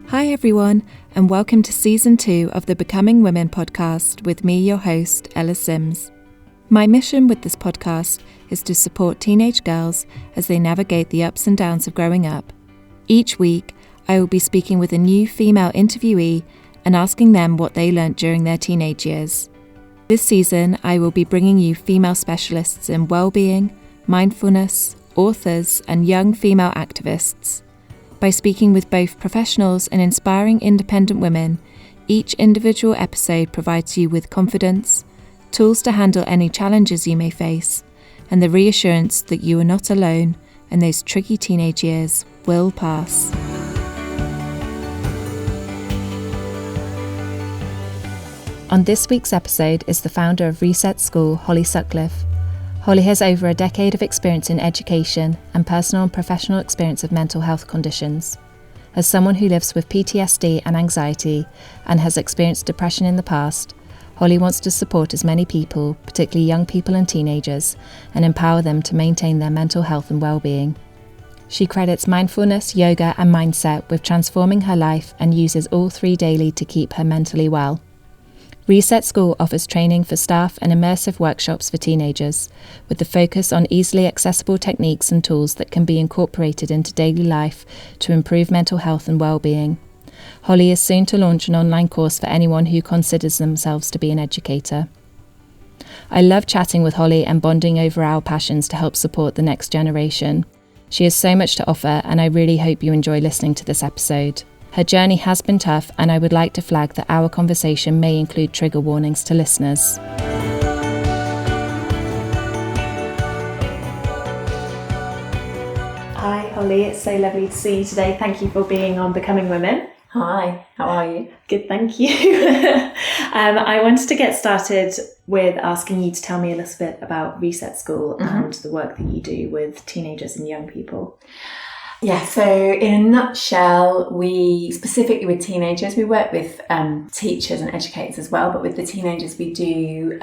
Hi everyone, and welcome to Season 2 of the Becoming Women podcast with me, your host, Ella Sims. My mission with this podcast is to support teenage girls as they navigate the ups and downs of growing up. Each week, I will be speaking with a new female interviewee and asking them what they learnt during their teenage years. This season, I will be bringing you female specialists in wellbeing, mindfulness, authors, and young female activists. By speaking with both professionals and inspiring independent women, each individual episode provides you with confidence, tools to handle any challenges you may face, and the reassurance that you are not alone and those tricky teenage years will pass. On this week's episode is the founder of Reset School, Holly Sutcliffe. Holly has over a decade of experience in education and personal and professional experience of mental health conditions. As someone who lives with PTSD and anxiety and has experienced depression in the past, Holly wants to support as many people, particularly young people and teenagers, and empower them to maintain their mental health and well-being. She credits mindfulness, yoga, and mindset with transforming her life and uses all three daily to keep her mentally well. Reset School offers training for staff and immersive workshops for teenagers, with the focus on easily accessible techniques and tools that can be incorporated into daily life to improve mental health and well-being. Holly is soon to launch an online course for anyone who considers themselves to be an educator. I love chatting with Holly and bonding over our passions to help support the next generation. She has so much to offer, and I really hope you enjoy listening to this episode. Her journey has been tough, and I would like to flag that our conversation may include trigger warnings to listeners. Hi Holly, it's so lovely to see you today. Thank you for being on Becoming Women. Hi, how are you? Good, thank you. I wanted to get started with asking you to tell me a little bit about Reset School and the work that you do with teenagers and young people. Yeah, so in a nutshell, we specifically with teenagers, we work with teachers and educators as well, but with the teenagers we do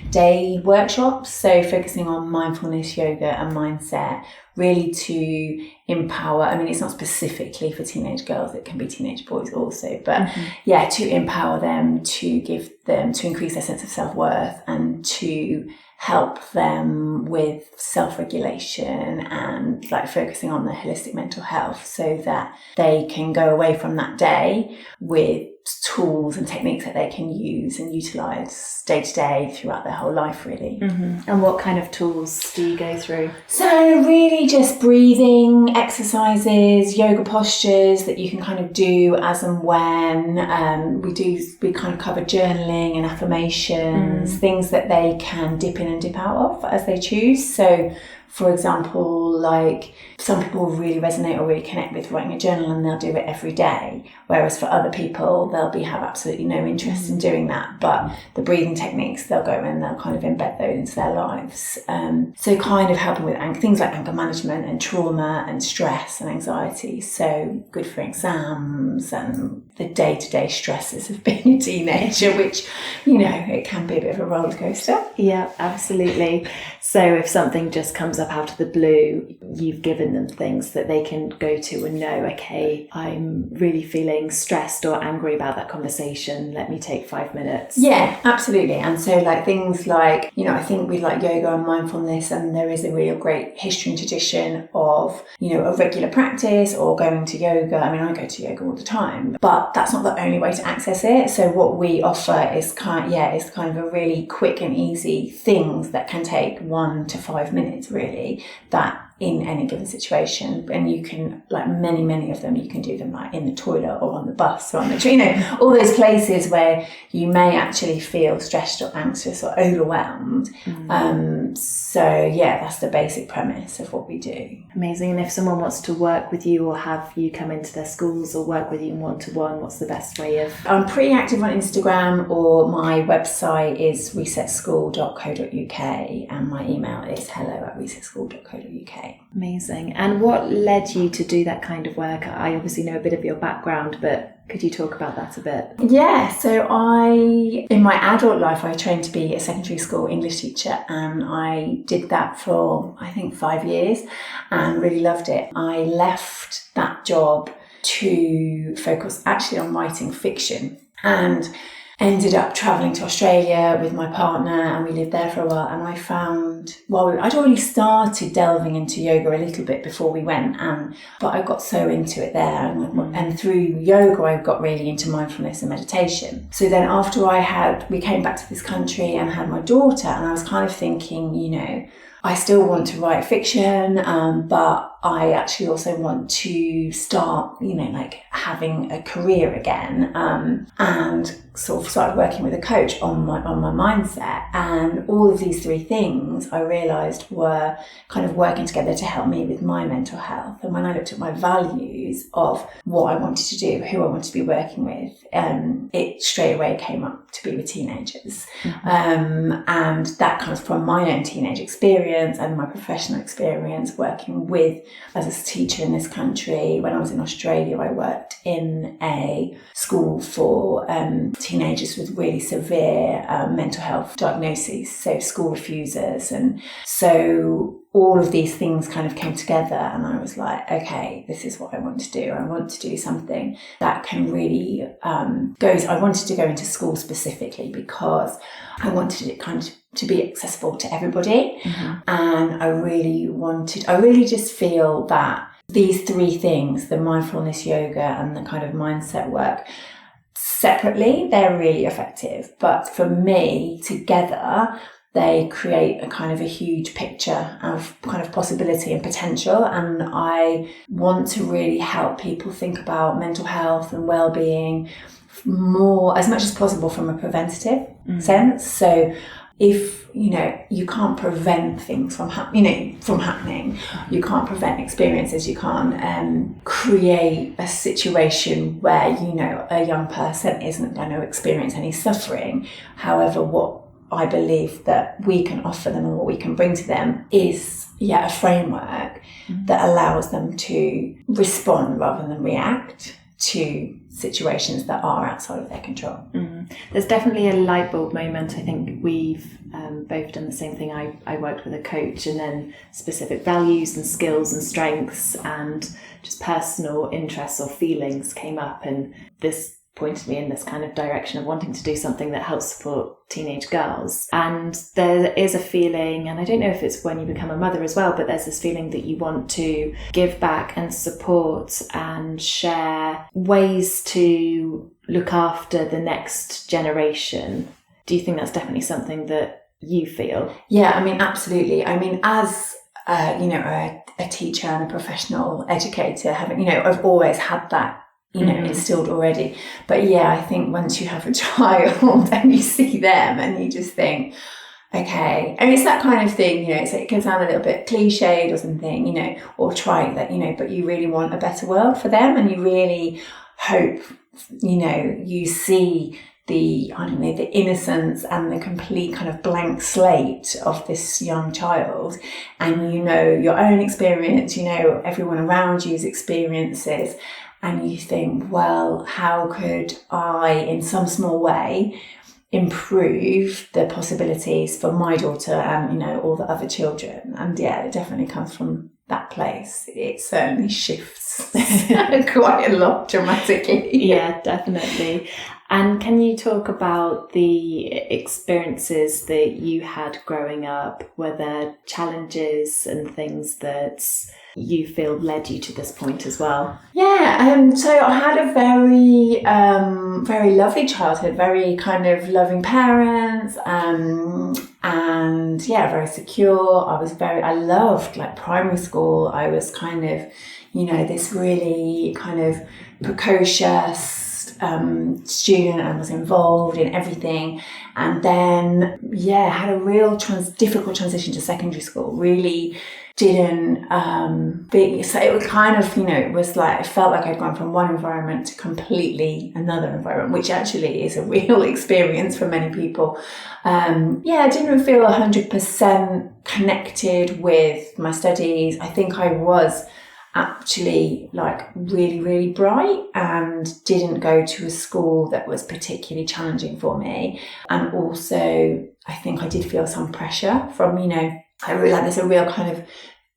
day workshops, so focusing on mindfulness, yoga and mindset, really to empower. I mean, it's not specifically for teenage girls, it can be teenage boys also, but to empower them, to give them, to increase their sense of self-worth and to help them with self-regulation and like focusing on their holistic mental health so that they can go away from that day with tools and techniques that they can use and utilise day to day throughout their whole life, really. And what kind of tools do you go through? So really just breathing exercises, yoga postures that you can kind of do as and when. We kind of cover journaling and affirmations, things that they can dip in and dip out of as they choose. So for example, like some people really resonate or really connect with writing a journal and they'll do it every day. Whereas for other people, they'll have absolutely no interest in doing that. But the breathing techniques, they'll go and they'll kind of embed those into their lives. So kind of helping with things like anger management and trauma and stress and anxiety. So good for exams and the day-to-day stresses of being a teenager, which, you know, it can be a bit of a roller coaster. Yeah, absolutely. So if something just comes up out of the blue, you've given them things that they can go to and know, okay, I'm really feeling stressed or angry about that conversation. Let me take 5 minutes. Yeah, absolutely. And so like things like, you know, I think with like yoga and mindfulness, and there is a real great history and tradition of, you know, a regular practice or going to yoga. I mean, I go to yoga all the time, but that's not the only way to access it. So what we offer is kind of a really quick and easy things that can take 1 to 5 minutes, really, that in any given situation. And you can, like many of them, you can do them like in the toilet or on the bus or on the train, you know, all those places where you may actually feel stressed or anxious or overwhelmed. So yeah, that's the basic premise of what we do. Amazing. And if someone wants to work with you or have you come into their schools or work with you one-to-one, what's the best way of... I'm pretty active on Instagram, or my website is resetschool.co.uk and my email is hello@resetschool.co.uk. Amazing. And what led you to do that kind of work? I obviously know a bit of your background, but could you talk about that a bit? Yeah, so in my adult life, I trained to be a secondary school English teacher, and I did that for, I think, 5 years and really loved it. I left that job to focus actually on writing fiction, and ended up travelling to Australia with my partner, and we lived there for a while. And I found, I'd already started delving into yoga a little bit before we went, but I got so into it there, and through yoga I got really into mindfulness and meditation. So then after we came back to this country and had my daughter, and I was kind of thinking, you know, I still want to write fiction, but I actually also want to start, you know, like having a career again, and sort of started working with a coach on my mindset. And all of these three things I realised were kind of working together to help me with my mental health. And when I looked at my values of what I wanted to do, who I wanted to be working with, it straight away came up to be with teenagers. And that comes from my own teenage experience and my professional experience working with, as a teacher in this country. When I was in Australia, I worked in a school for teenagers with really severe mental health diagnoses, so school refusers. And so all of these things kind of came together, and I was like, okay, this is what I want to do. I want to do something that can really I wanted to go into school specifically because I wanted it kind of to be accessible to everybody. And I really just feel that these three things, the mindfulness, yoga, and the kind of mindset work, separately, they're really effective. But for me, together, they create a kind of a huge picture of kind of possibility and potential. And I want to really help people think about mental health and well-being more, as much as possible, from a preventative sense. So if, you know, you can't prevent things from happening, you can't prevent experiences, you can't create a situation where, you know, a young person isn't going to experience any suffering. However, what I believe that we can offer them and what we can bring to them is, a framework that allows them to respond rather than react to situations that are outside of their control. There's definitely a light bulb moment. I think we've both done the same thing. I worked with a coach, and then specific values and skills and strengths and just personal interests or feelings came up, and this pointed me in this kind of direction of wanting to do something that helps support teenage girls. And there is a feeling, and I don't know if it's when you become a mother as well, but there's this feeling that you want to give back and support and share ways to look after the next generation. Do you think that's definitely something that you feel? Yeah, I mean, absolutely. I mean, as a teacher and a professional educator, I've always had that instilled already. But I think once you have a child and you see them and you just think, okay, I mean, it's that kind of thing, so it can sound a little bit cliched or something, or trite, that, but you really want a better world for them, and you really hope, you see the innocence and the complete kind of blank slate of this young child, and your own experience, everyone around you's experiences. And you think, well, how could I, in some small way, improve the possibilities for my daughter and, all the other children? And it definitely comes from that place. It certainly shifts quite a lot dramatically. Yeah, definitely. And can you talk about the experiences that you had growing up? Were there challenges and things that you feel led you to this point as well? So I had a very, very lovely childhood, very kind of loving parents, and very secure. I loved like primary school. I was kind of, this really kind of precocious student, and was involved in everything. And then, had a real difficult transition to secondary school. Really didn't so it was kind of, it was like, I felt like I'd gone from one environment to completely another environment, which actually is a real experience for many people. I didn't feel 100% connected with my studies. I think I was actually like really, really bright, and didn't go to a school that was particularly challenging for me. And also I think I did feel some pressure from, I realised there's a real kind of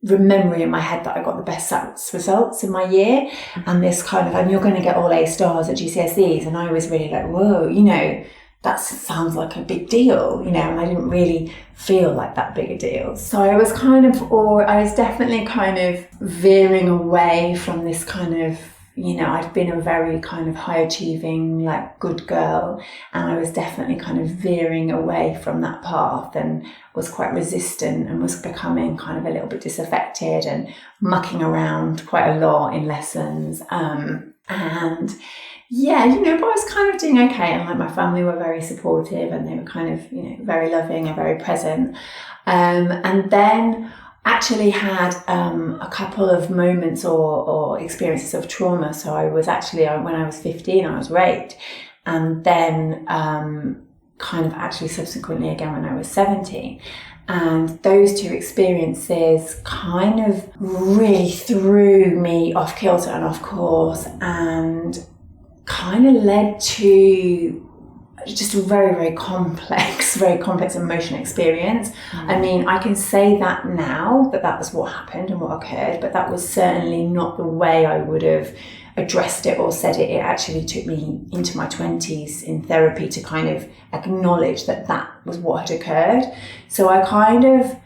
remembering in my head that I got the best results in my year, and this kind of, and you're going to get all A stars at GCSEs, and I was really like, whoa, you know, that sounds like a big deal, you know, and I didn't really feel like that big a deal. So I was definitely kind of veering away from this kind of, you know, I'd been a very kind of high achieving, like, good girl, and I was definitely kind of veering away from that path and was quite resistant and was becoming kind of a little bit disaffected and mucking around quite a lot in lessons. And yeah, you know, but I was kind of doing okay, and like my family were very supportive and they were kind of, you know, very loving and very present. And then actually had a couple of moments or experiences of trauma. So I was actually, when I was 15, I was raped, and then kind of actually subsequently again when I was 17. And those two experiences kind of really threw me off kilter and off course, and kind of led to just a very, very complex emotional experience. I mean, I can say that now, that was what happened and what occurred, but that was certainly not the way I would have addressed it or said it. It actually took me into my 20s in therapy to kind of acknowledge that that was what had occurred. So I kind of,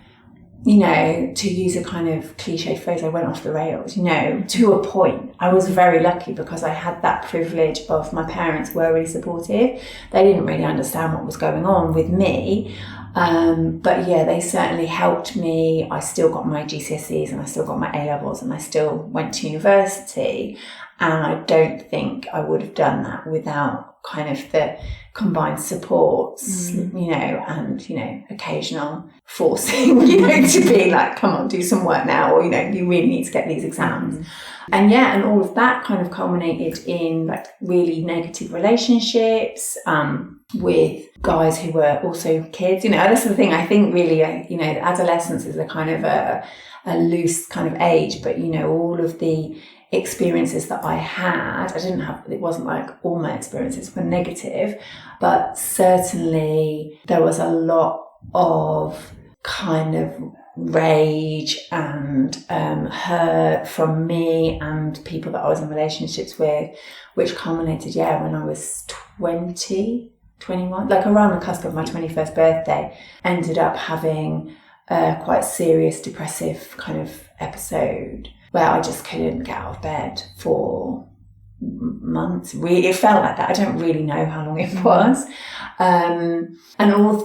you know, to use a kind of cliche phrase, I went off the rails, you know, to a point. I was very lucky because I had that privilege of my parents were really supportive. They didn't really understand what was going on with me. But yeah, they certainly helped me. I still got my GCSEs and I still got my A-levels and I still went to university. And I don't think I would have done that without kind of the combined supports, you know, and, you know, occasional forcing, you know, to be like, come on, do some work now, or, you know, you really need to get these exams. And yeah, and all of that kind of culminated in like really negative relationships with guys who were also kids. You know, that's the thing. I think really, you know, adolescence is a kind of a loose kind of age, but, you know, all of the experiences that I had, it wasn't like all my experiences were negative, but certainly there was a lot of kind of rage and hurt from me and people that I was in relationships with, which culminated, when I was 21, like around the cusp of my 21st birthday, ended up having a quite serious depressive kind of episode where I just couldn't get out of bed for months. Really, it felt like that. I don't really know how long it was.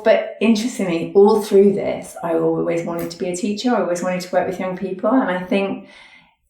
But interestingly, all through this, I always wanted to be a teacher. I always wanted to work with young people. And I think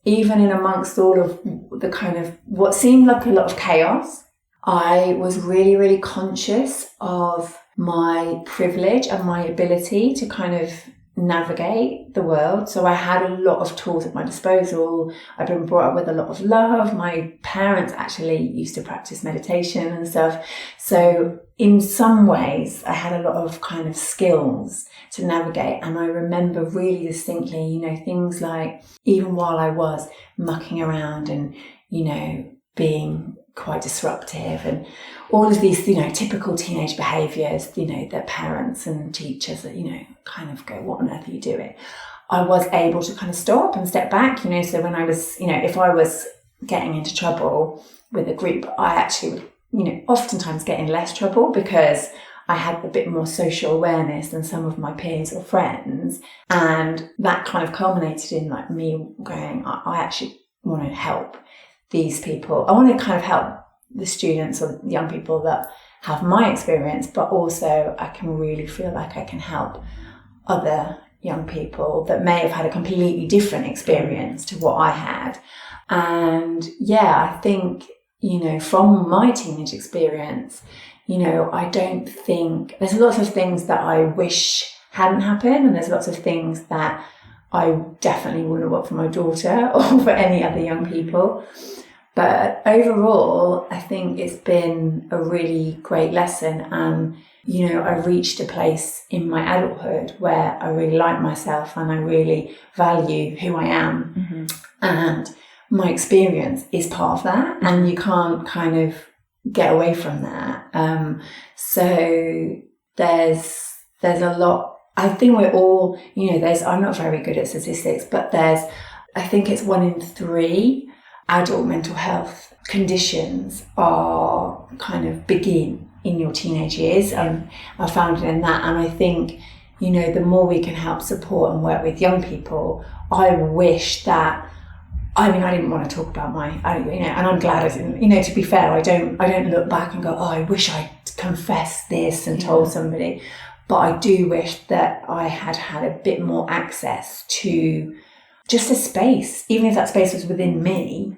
even in amongst all of the kind of what seemed like a lot of chaos, I was really, really conscious of my privilege and my ability to kind of navigate the world. So I had a lot of tools at my disposal. I've been brought up with a lot of love. My parents actually used to practice meditation and stuff. So in some ways I had a lot of kind of skills to navigate. And I remember really distinctly, you know, things like even while I was mucking around and, you know, being quite disruptive and all of these, you know, typical teenage behaviours, you know, that parents and teachers that, you know, kind of go, what on earth are you doing? I was able to kind of stop and step back, you know, so when I was, you know, if I was getting into trouble with a group, I actually would, you know, oftentimes get in less trouble because I had a bit more social awareness than some of my peers or friends. And that kind of culminated in like me going, I actually want to help these people. I want to kind of help the students or the young people that have my experience, but also I can really feel like I can help other young people that may have had a completely different experience to what I had. And yeah, I think, you know, from my teenage experience, you know, I don't think there's lots of things that I wish hadn't happened, and there's lots of things that I definitely wouldn't want for my daughter or for any other young people. But overall, I think it's been a really great lesson. And, you know, I reached a place in my adulthood where I really like myself and I really value who I am. Mm-hmm. And my experience is part of that. And you can't kind of get away from that. So there's a lot I think we're all, I'm not very good at statistics, but I think it's 1 in 3 adult mental health conditions are kind of begin in your teenage years. I found it in that. And I think, the more we can help support and work with young people, I wish that, I didn't want to talk about and I'm glad I didn't, to be fair, I don't look back and go, oh, I wish I'd confessed this and told somebody. But I do wish that I had a bit more access to just a space, even if that space was within me,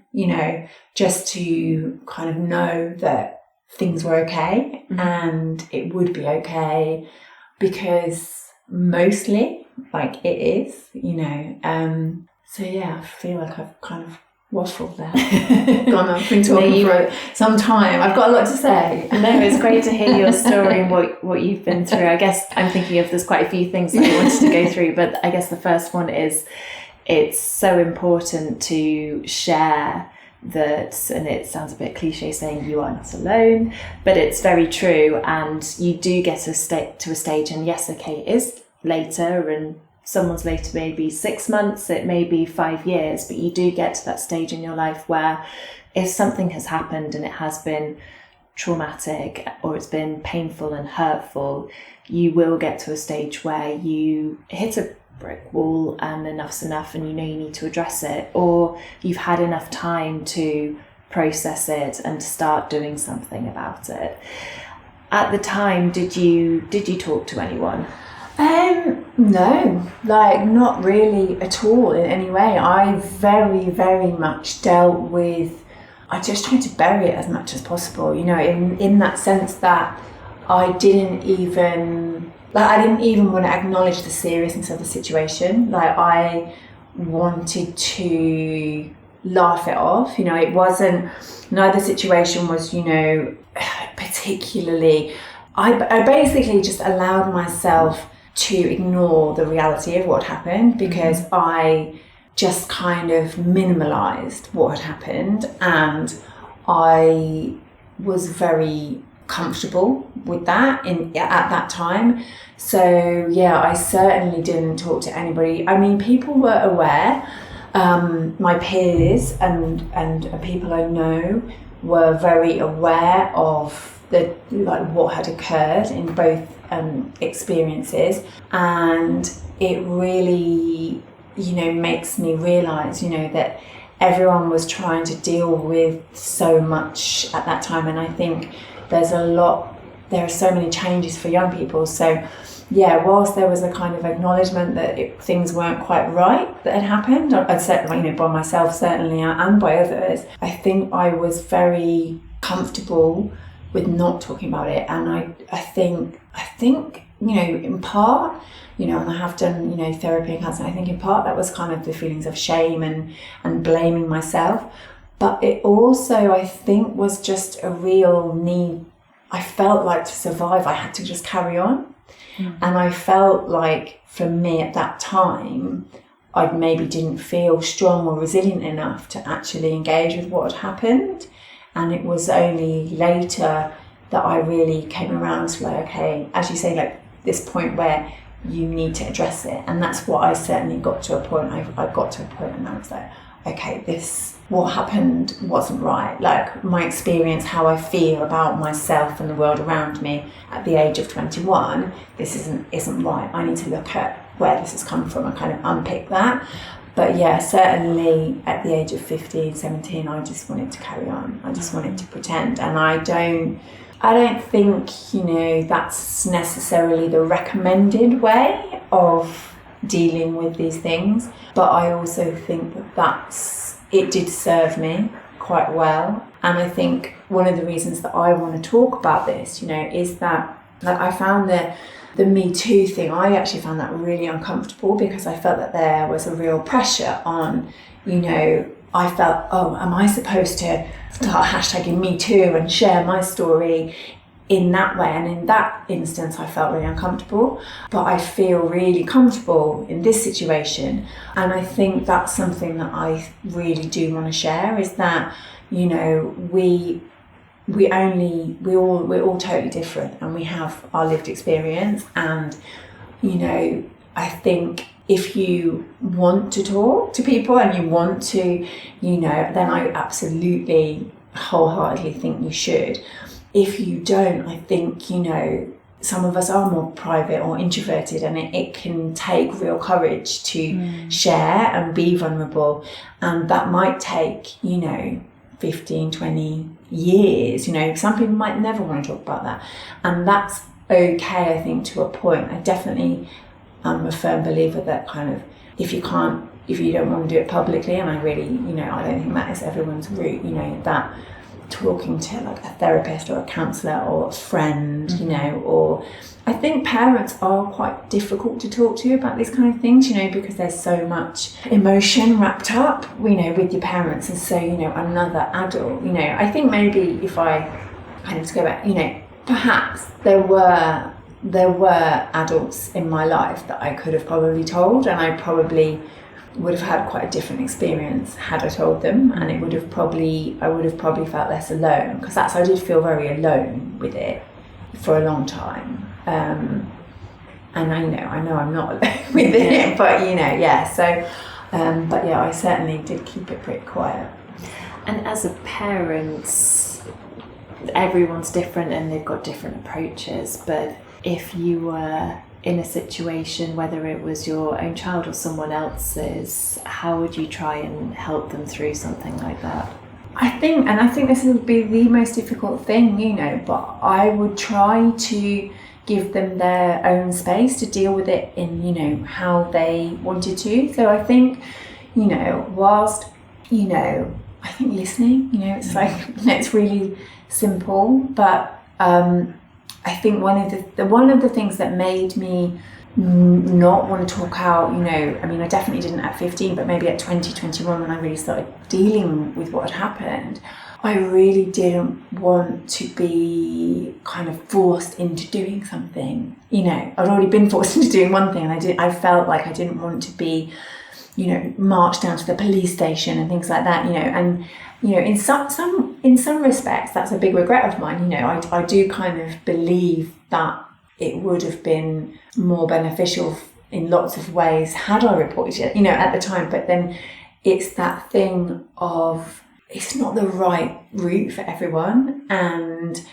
just to kind of know that things were okay and it would be okay, because mostly, it is, So yeah, I feel like I've kind of waffled there. Gone on, been talking for some time. I've got a lot to say. No, it's great to hear your story and what you've been through. I guess I'm thinking of, there's quite a few things that I wanted to go through, but I guess the first one is, it's so important to share that, and it sounds a bit cliche saying you are not alone, but it's very true. And you do get to a stage, and yes, okay, it is later, and someone's later maybe 6 months, it may be 5 years, but you do get to that stage in your life where if something has happened and it has been traumatic or it's been painful and hurtful, you will get to a stage where you hit a brick wall and enough's enough, and you need to address it, or you've had enough time to process it and start doing something about it. At the time, did you talk to anyone? No, not really at all in any way. I very, very much dealt with, I just tried to bury it as much as possible, in that sense that I didn't even want to acknowledge the seriousness of the situation. I wanted to laugh it off. It wasn't, neither situation was, particularly, I basically just allowed myself to ignore the reality of what happened, because I just kind of minimalized what had happened, and I was very comfortable with that at that time. So yeah, I certainly didn't talk to anybody. People were aware, my peers and people I know were very aware of what had occurred in both experiences, and it really makes me realize that everyone was trying to deal with so much at that time. And I think there are so many changes for young people. So yeah, whilst there was a kind of acknowledgement that things weren't quite right that had happened, I'd say, by myself certainly and by others, I think I was very comfortable with not talking about it. And I think in part, and I have done therapy and counselling, I think in part that was kind of the feelings of shame and blaming myself, but it also, I think, was just a real need. I felt like to survive I had to just carry on. And I felt like for me at that time I maybe didn't feel strong or resilient enough to actually engage with what had happened. And it was only later that I really came around to okay, as you say, this point where you need to address it. And that's what I certainly got to a point. I got to a point and I was like, okay, what happened wasn't right. My experience, how I feel about myself and the world around me at the age of 21, this isn't right. I need to look at where this has come from and kind of unpick that. But yeah, certainly at the age of 15, 17, I just wanted to carry on. I just wanted to pretend. And I don't think, that's necessarily the recommended way of dealing with these things. But I also think it did serve me quite well. And I think one of the reasons that I want to talk about this, is that I found the Me Too thing, I actually found that really uncomfortable, because I felt that there was a real pressure on, I felt, am I supposed to start hashtagging Me Too and share my story in that way? And in that instance, I felt really uncomfortable, but I feel really comfortable in this situation. And I think that's something that I really do want to share, is that, we're all totally different, and we have our lived experience, and I think if you want to talk to people and you want to, then I absolutely wholeheartedly think you should. If you don't, I think, some of us are more private or introverted, and it can take real courage to share and be vulnerable. And that might take, 15, 20 years. Some people might never want to talk about that. And that's okay, I think, to a point. I definitely am a firm believer that kind of, if you don't want to do it publicly, and I really, I don't think that is everyone's route, that talking to like a therapist or a counsellor or a friend, or I think parents are quite difficult to talk to about these kind of things, because there's so much emotion wrapped up, with your parents. And so, another adult, I think maybe if I kind of to go back, perhaps there were adults in my life that I could have probably told, and I probably would have had quite a different experience had I told them, and I would have probably felt less alone, because I did feel very alone with it for a long time. And I know I'm not alone with it, but so but yeah, I certainly did keep it pretty quiet. And as a parent, everyone's different and they've got different approaches, but if you were in a situation, whether it was your own child or someone else's, how would you try and help them through something like that? I think this would be the most difficult thing, but I would try to give them their own space to deal with it in, how they wanted to. So I think, whilst, I think listening, it's like, it's really simple, but I think one of the things that made me not want to talk out, I definitely didn't at 15, but maybe at 20, 21, when I really started dealing with what had happened, I really didn't want to be kind of forced into doing something. I'd already been forced into doing one thing, and I felt like I didn't want to be, marched down to the police station and things like that, and in some respects, that's a big regret of mine. I do kind of believe that it would have been more beneficial in lots of ways had I reported it, at the time. But then it's that thing of, it's not the right route for everyone. And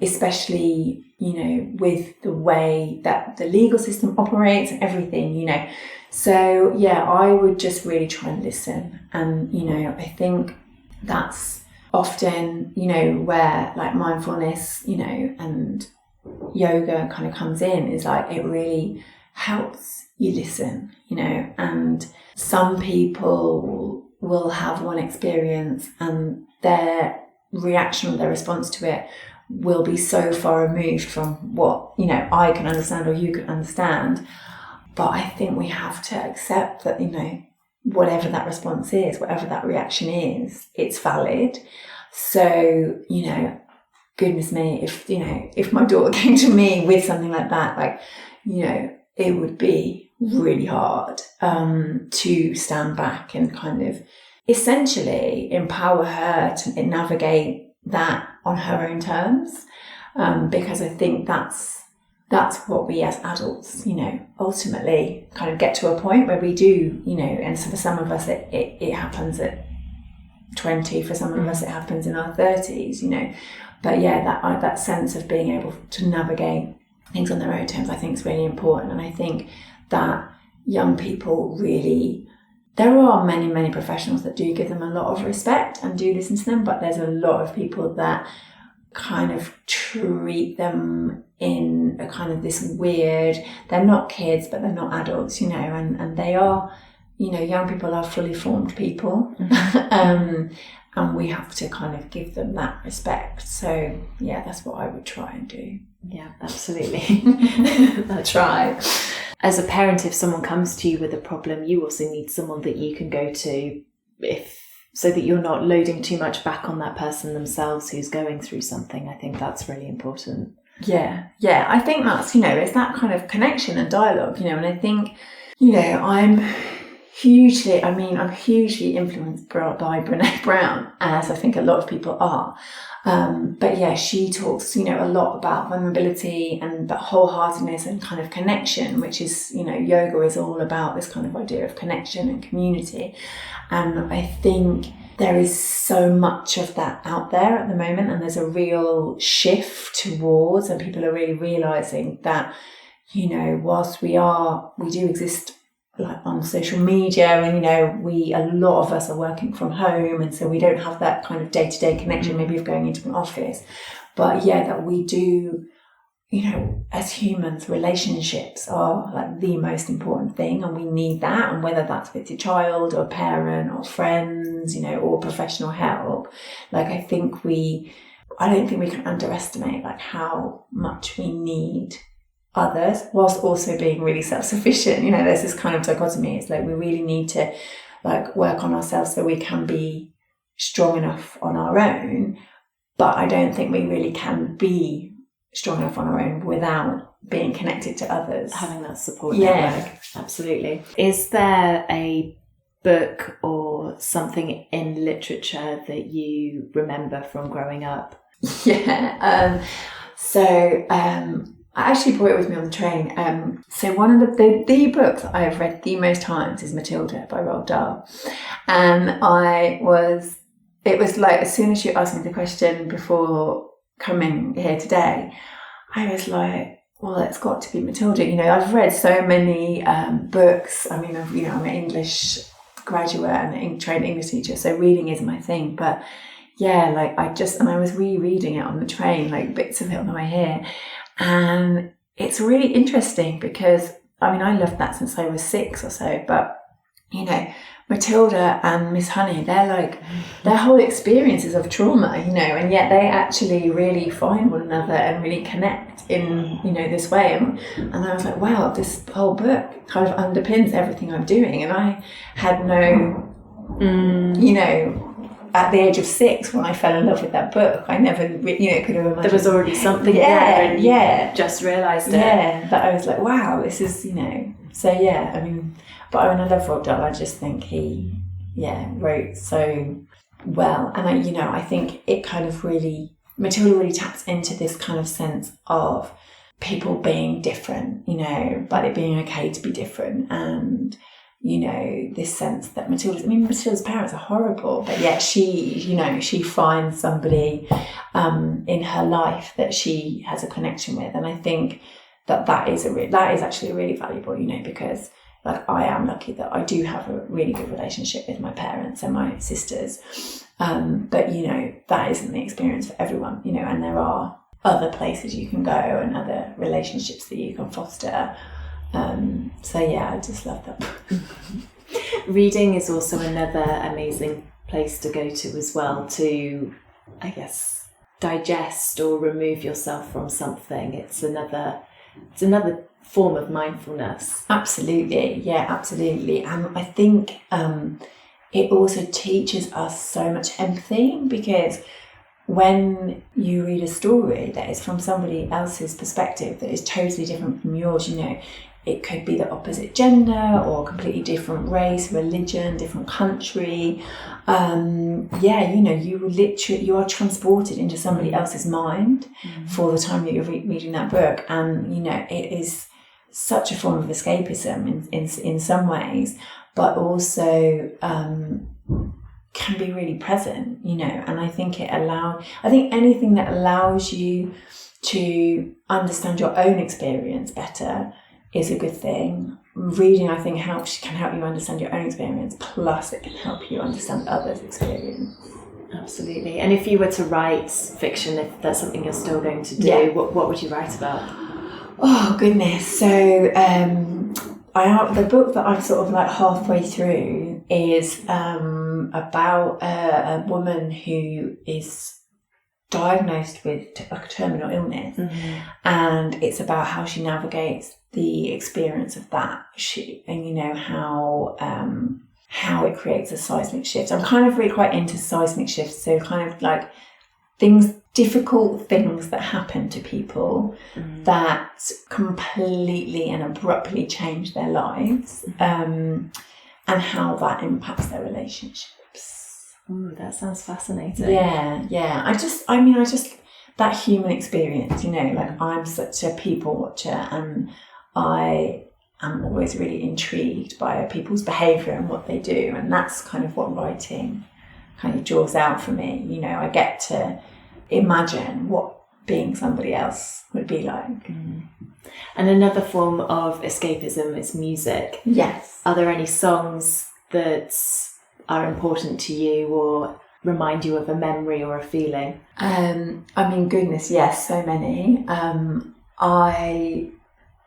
especially, with the way that the legal system operates and everything, So, yeah, I would just really try and listen. And, I think that's often, where like mindfulness, and yoga kind of comes in, is like it really helps you listen, and some people will have one experience and their reaction or their response to it will be so far removed from what, I can understand or you can understand. But I think we have to accept that, whatever that response is, whatever that reaction is, it's valid. So, goodness me, if my daughter came to me with something like that, like, it would be really hard to stand back and kind of essentially empower her to navigate that on her own terms, because I think that's what we as adults, ultimately kind of get to a point where we do, and so for some of us it happens at 20, for some of us it happens in our 30s, but yeah, that sense of being able to navigate things on their own terms, I think is really important. And I think that young people really, there are many, many professionals that do give them a lot of respect and do listen to them, but there's a lot of people that kind of treat them in a kind of this weird, they're not kids, but they're not adults, and they are, young people are fully formed people. And we have to kind of give them that respect. So yeah, that's what I would try and do. Yeah, absolutely. That's right. As a parent, if someone comes to you with a problem, you also need someone that you can go to, so that you're not loading too much back on that person themselves who's going through something. I think that's really important. Yeah. I think that's, it's that kind of connection and dialogue, and I think, I'm hugely influenced by Brené Brown, as I think a lot of people are. But yeah, she talks, you know, a lot about vulnerability and but wholeheartedness and kind of connection, which is, you know, yoga is all about this kind of idea of connection and community. And I think there is so much of that out there at the moment, and there's a real shift towards, and people are really realizing that, you know, whilst we do exist like on social media, and you know, a lot of us are working from home, and so we don't have that kind of day-to-day connection maybe of going into an office, but yeah, that we do, you know, as humans, relationships are like the most important thing, and we need that. And whether that's with your child or parent or friends, you know, or professional help, like I don't think we can underestimate like how much we need others, whilst also being really self-sufficient. You know, there's this kind of dichotomy. It's like we really need to like work on ourselves so we can be strong enough on our own, but I don't think we really can be strong enough on our own without being connected to others. Having that support network. Absolutely. Is there a book or something in literature that you remember from growing up? Yeah. I actually brought it with me on the train. So one of the books that I've read the most times is Matilda by Roald Dahl. And it was like, as soon as you asked me the question before coming here today, I was like, well, it's got to be Matilda. You know, I've read so many books. I mean, I'm an English graduate and a trained English teacher, so reading is my thing. But yeah, like I was rereading it on the train, like bits of it on the way here. And it's really interesting because, I mean, I loved that since I was 6 or so, but, you know, Matilda and Miss Honey, they're like, their whole experiences of trauma, you know, and yet they actually really find one another and really connect in, you know, this way. And I was like, wow, this whole book kind of underpins everything I'm doing. And I had no, you know, at the age of 6, when I fell in love with that book, I never, you know, could have imagined. There was already something there, and you just realised it. Yeah, that I was like, wow, this is, you know. So yeah, I mean, but I love Roald Dahl. I just think he, wrote so well, and I think it kind of Matilda really taps into this kind of sense of people being different, you know, but it being okay to be different, and you know, this sense that Matilda's parents are horrible, but yet she finds somebody in her life that she has a connection with. And I think that is actually really valuable, you know, because like I am lucky that I do have a really good relationship with my parents and my sisters. But, you know, that isn't the experience for everyone, you know, and there are other places you can go and other relationships that you can foster. I just love that book. Reading is also another amazing place to go to as well, to, I guess, digest or remove yourself from something. It's another form of mindfulness. Absolutely, yeah, absolutely. And I think it also teaches us so much empathy, because when you read a story that is from somebody else's perspective that is totally different from yours, you know, it could be the opposite gender or completely different race, religion, different country. You know, you are transported into somebody else's mind for the time that you're reading that book. And, you know, it is such a form of escapism in some ways, but also can be really present, you know. And I think anything that allows you to understand your own experience better is a good thing. Reading, I think, can help you understand your own experience, plus it can help you understand others' experience. Absolutely. And if you were to write fiction, if that's something you're still going to do, what would you write about? Oh goodness. So the book that I'm sort of like halfway through is about a woman who is diagnosed with a terminal illness, and it's about how she navigates the experience of that, and you know how it creates a seismic shift. I'm kind of really quite into seismic shifts, so kind of like difficult things that happen to people that completely and abruptly change their lives, and how that impacts their relationships. Oh, that sounds fascinating. Yeah. I just that human experience, like I'm such a people watcher, and I am always really intrigued by people's behaviour and what they do, and that's kind of what writing kind of draws out for me. I get to imagine what being somebody else would be like. And another form of escapism is music. Yes. Are there any songs that are important to you or remind you of a memory or a feeling? Goodness, yes, so many.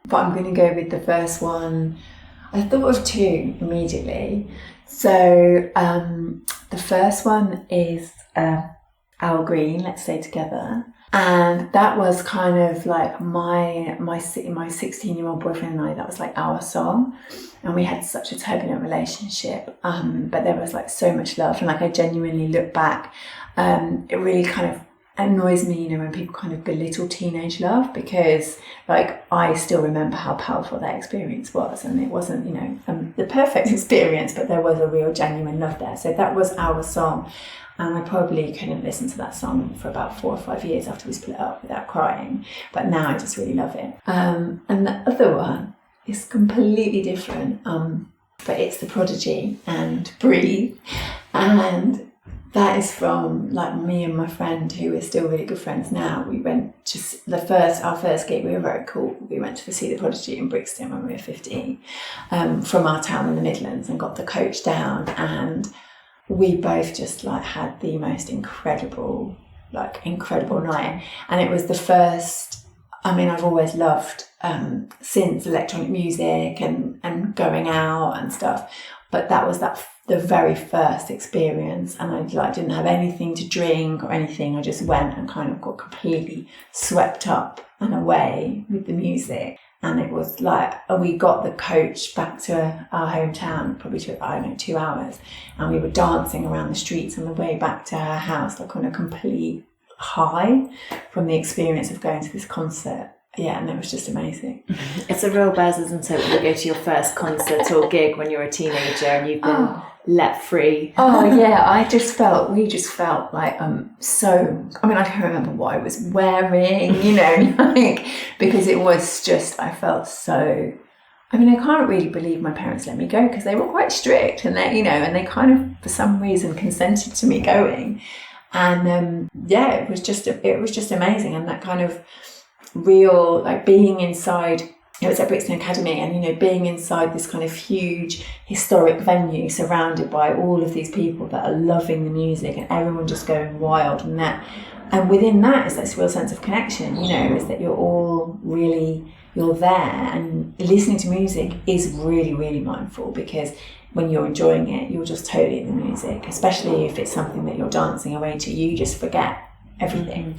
But I'm going to go with the first one. I thought of two immediately. So the first one is Al Green, Let's Stay Together. And that was kind of like my 16-year-old boyfriend and I, that was like our song. And we had such a turbulent relationship, but there was like so much love. And like I genuinely look back, it really kind of annoys me, when people kind of belittle teenage love, because like I still remember how powerful that experience was, and it wasn't the perfect experience, but there was a real genuine love there. So that was our song, and I probably couldn't listen to that song for about 4 or 5 years after we split up without crying, but now I just really love it. And the other one is completely different, but it's The Prodigy and Breathe, and that is from like me and my friend, who is still really good friends now. We went to our first gig. We were very cool. We went to see The Prodigy in Brixton when we were 15, from our town in the Midlands, and got the coach down. And we both just like had the most incredible night. And it was the first. I've always loved since electronic music and going out and stuff, but that was the very first experience, and I didn't have anything to drink or anything. I just went and kind of got completely swept up and away with the music. And it was like, we got the coach back to our hometown, probably took, 2 hours, and we were dancing around the streets on the way back to her house, like on a complete high from the experience of going to this concert. Yeah, and it was just amazing. It's a real buzz, isn't it, when you go to your first concert or gig when you're a teenager and you've been let free. We just felt like so, I can't remember what I was wearing, because it was just, I felt so, I can't really believe my parents let me go, because they were quite strict, and they, and they kind of for some reason consented to me going. And it was just amazing. And that kind of real, like being inside, it was at Brixton Academy, and being inside this kind of huge historic venue surrounded by all of these people that are loving the music and everyone just going wild, and within that is this real sense of connection, is that you're there, and listening to music is really, really mindful, because when you're enjoying it, you're just totally in the music, especially if it's something that you're dancing away to, you just forget everything.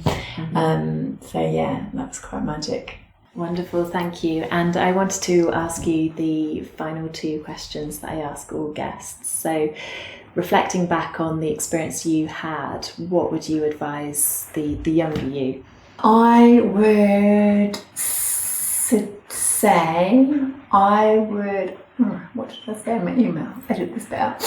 That's quite magic. Wonderful, thank you. And I wanted to ask you the final 2 questions that I ask all guests. So, reflecting back on the experience you had, what would you advise the younger you? I would say what did I say in my email? Edit this bit out.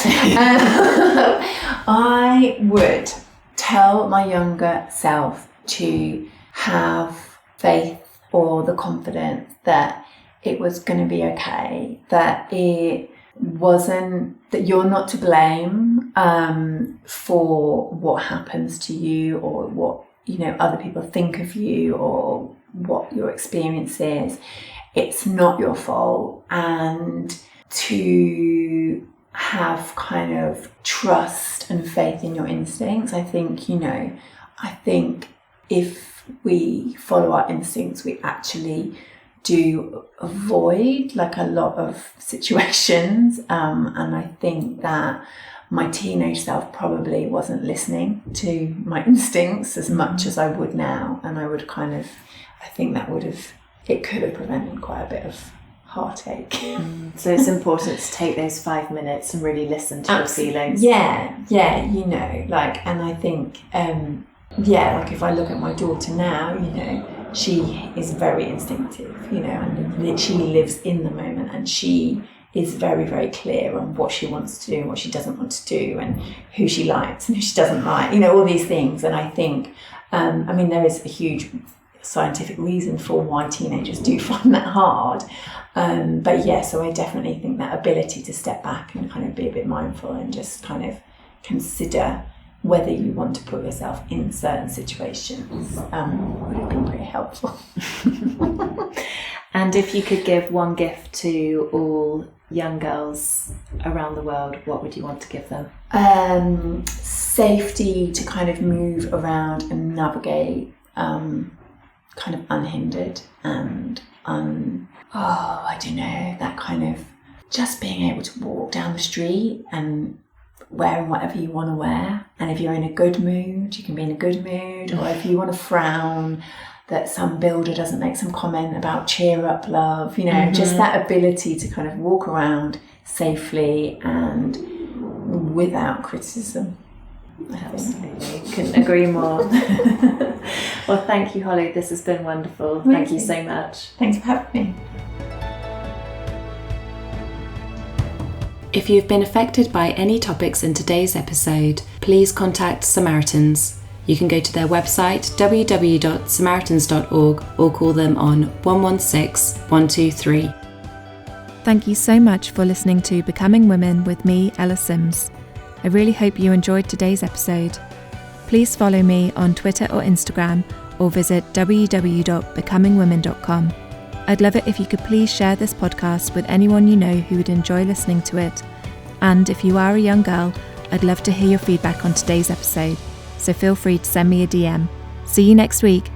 I would tell my younger self to have faith or the confidence that it was going to be okay, that it wasn't, that you're not to blame for what happens to you, or what other people think of you, or what your experience is. It's not your fault, and to have kind of trust and faith in your instincts. I think if we follow our instincts, we actually do avoid like a lot of situations, and I think that my teenage self probably wasn't listening to my instincts as much as I would now, and I think it could have prevented quite a bit of heartache. So it's important to take those 5 minutes and really listen to your feelings. And I think like if I look at my daughter now, she is very instinctive, and she lives in the moment, and she is very, very clear on what she wants to do and what she doesn't want to do, and who she likes and who she doesn't like, all these things. And I think, there is a huge scientific reason for why teenagers do find that hard. So I definitely think that ability to step back and kind of be a bit mindful and just kind of consider whether you want to put yourself in certain situations would have been very helpful. And if you could give one gift to all young girls around the world, what would you want to give them? Safety to kind of move around and navigate kind of unhindered and that kind of just being able to walk down the street and wearing whatever you want to wear. And if you're in a good mood, you can be in a good mood. Or if you want to frown, that some builder doesn't make some comment about cheer up love, just that ability to kind of walk around safely and without criticism. Absolutely, couldn't agree more. Well, thank you, Holly. This has been wonderful. Amazing. Thank you so much. Thanks for having me. If you've been affected by any topics in today's episode, please contact Samaritans. You can go to their website www.samaritans.org or call them on 116 123. Thank you so much for listening to Becoming Women with me, Ella Sims. I really hope you enjoyed today's episode. Please follow me on Twitter or Instagram or visit www.becomingwomen.com. I'd love it if you could please share this podcast with anyone you know who would enjoy listening to it. And if you are a young girl, I'd love to hear your feedback on today's episode, so feel free to send me a DM. See you next week.